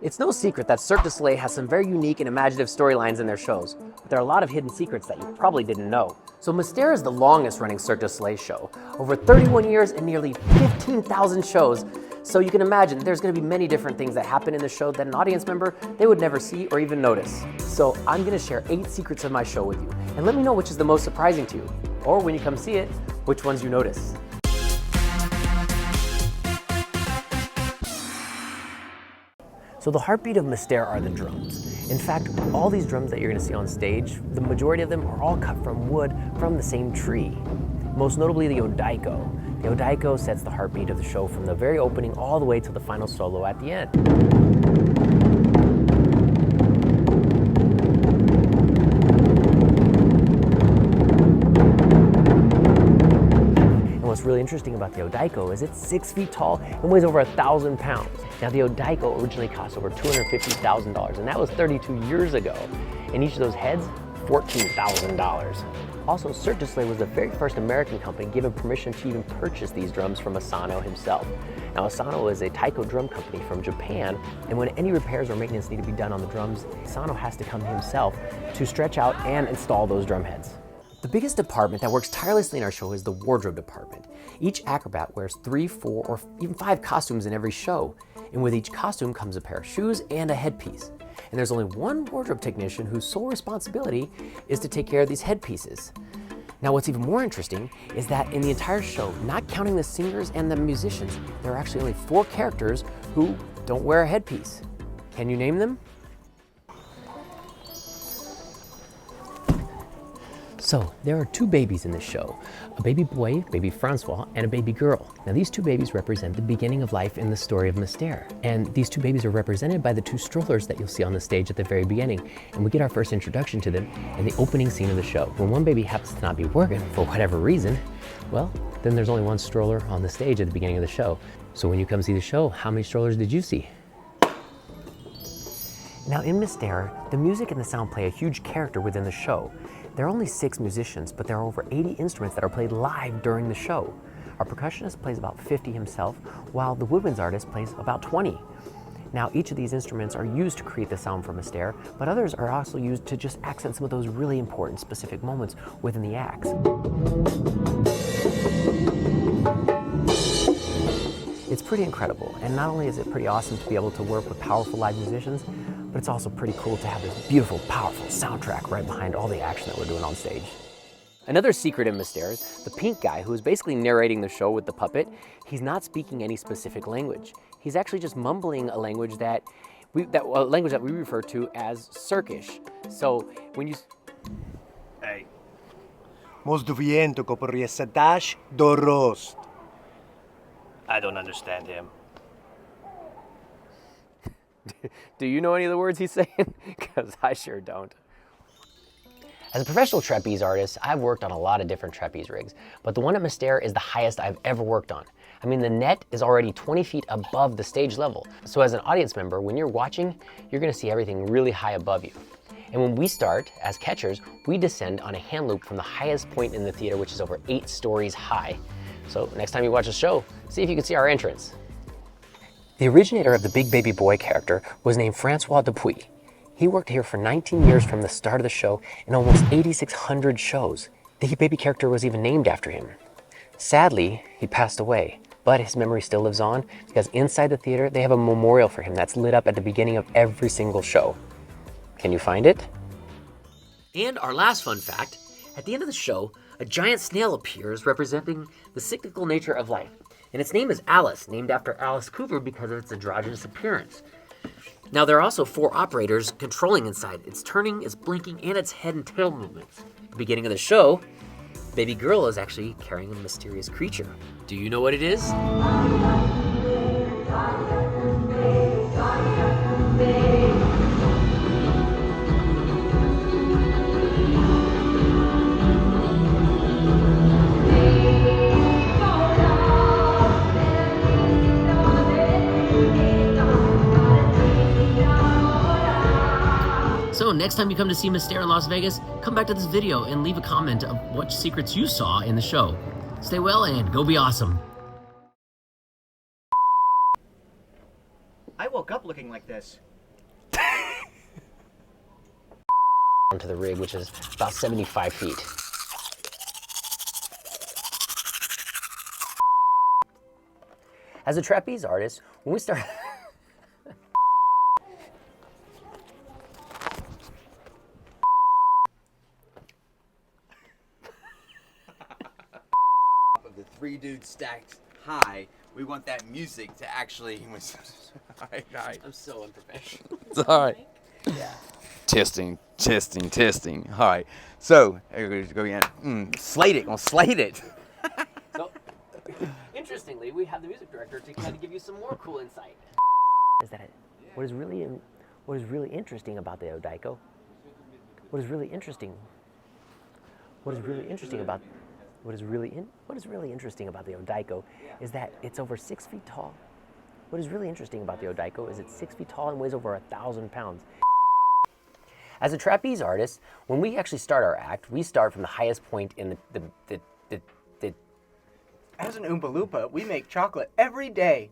It's no secret that Cirque Du Soleil has some very unique and imaginative storylines in their shows, but there are a lot of hidden secrets that you probably didn't know. So Mystère is the longest running Cirque Du Soleil show, over 31 years and nearly 15,000 shows. So you can imagine there's going to be many different things that happen in the show that an audience member, they would never see or even notice. So I'm going to share 8 secrets of my show with you, and let me know which is the most surprising to you, or when you come see it, which ones you notice. So the heartbeat of Mystère are the drums. In fact, all these drums that you're going to see on stage, the majority of them are all cut from wood from the same tree. Most notably the Taiko. The Taiko sets the heartbeat of the show from the very opening all the way to the final solo at the end. What's really interesting about the Taiko is it's 6 feet tall and weighs over 1,000 pounds. Now the Taiko originally cost over $250,000, and that was 32 years ago. And each of those heads, $14,000. Also, Cirque Du Soleil was the very first American company given permission to even purchase these drums from Asano himself. Now Asano is a Taiko drum company from Japan, and when any repairs or maintenance need to be done on the drums, Asano has to come himself to stretch out and install those drum heads. The biggest department that works tirelessly in our show is the wardrobe department. Each acrobat wears 3, 4, or even 5 costumes in every show. And with each costume comes a pair of shoes and a headpiece. And there's only one wardrobe technician whose sole responsibility is to take care of these headpieces. Now what's even more interesting is that in the entire show, not counting the singers and the musicians, there are actually only 4 characters who don't wear a headpiece. Can you name them? So, there are 2 babies in this show, a baby boy, baby Francois, and a baby girl. Now these 2 babies represent the beginning of life in the story of Mystère. And these 2 babies are represented by the 2 strollers that you'll see on the stage at the very beginning. And we get our first introduction to them in the opening scene of the show. When one baby happens to not be working for whatever reason, well, then there's only one stroller on the stage at the beginning of the show. So when you come see the show, how many strollers did you see? Now in Mystère, the music and the sound play a huge character within the show. There are only 6 musicians, but there are over 80 instruments that are played live during the show. Our percussionist plays about 50 himself, while the woodwinds artist plays about 20. Now each of these instruments are used to create the sound for Mystère, but others are also used to just accent some of those really important specific moments within the acts. It's pretty incredible, and not only is it pretty awesome to be able to work with powerful live musicians, but it's also pretty cool to have this beautiful, powerful soundtrack right behind all the action that we're doing on stage. Another secret in Mystère is the pink guy who is basically narrating the show with the puppet. He's not speaking any specific language. He's actually just mumbling a language that we refer to as Cirquish. So when you... Hey. Mozdviento koporiesadash dorost. I don't understand him. Do you know any of the words he's saying? Because I sure don't. As a professional trapeze artist, I've worked on a lot of different trapeze rigs, but the one at Mystère is the highest I've ever worked on. I mean, the net is already 20 feet above the stage level. So as an audience member, when you're watching, you're gonna see everything really high above you. And when we start, as catchers, we descend on a hand loop from the highest point in the theater, which is over 8 stories high. So next time you watch a show, see if you can see our entrance. The originator of the Big Baby Boy character was named Francois Dupuis. He worked here for 19 years from the start of the show in almost 8,600 shows. The baby character was even named after him. Sadly, he passed away, but his memory still lives on because inside the theater they have a memorial for him that's lit up at the beginning of every single show. Can you find it? And our last fun fact, at the end of the show, a giant snail appears representing the cyclical nature of life. And its name is Alice, named after Alice Cooper because of its androgynous appearance. Now there are also 4 operators controlling inside. Its turning, its blinking, and its head and tail movements. At the beginning of the show, baby girl is actually carrying a mysterious creature. Do you know what it is? So next time you come to see Mystère in Las Vegas, come back to this video and leave a comment of what secrets you saw in the show. Stay well and go be awesome. I woke up looking like this. onto the rig, which is about 75 feet. As a trapeze artist, when we start... Of the three dudes stacked high, we want that music to actually... Alright. I'm so unprofessional. It's alright. Yeah. Testing. Alright. So, everybody's go again. Slate it. Gonna slate it. So, interestingly, we have the music director to kind of give you some more cool insight. Is that what is really interesting about the Taiko? What is really interesting about the Taiko is that it's over 6 feet tall. What is really interesting about the Taiko is it's 6 feet tall and weighs over 1,000 pounds. As a trapeze artist, when we actually start our act, we start from the highest point in the As an Oompa Loompa, we make chocolate every day.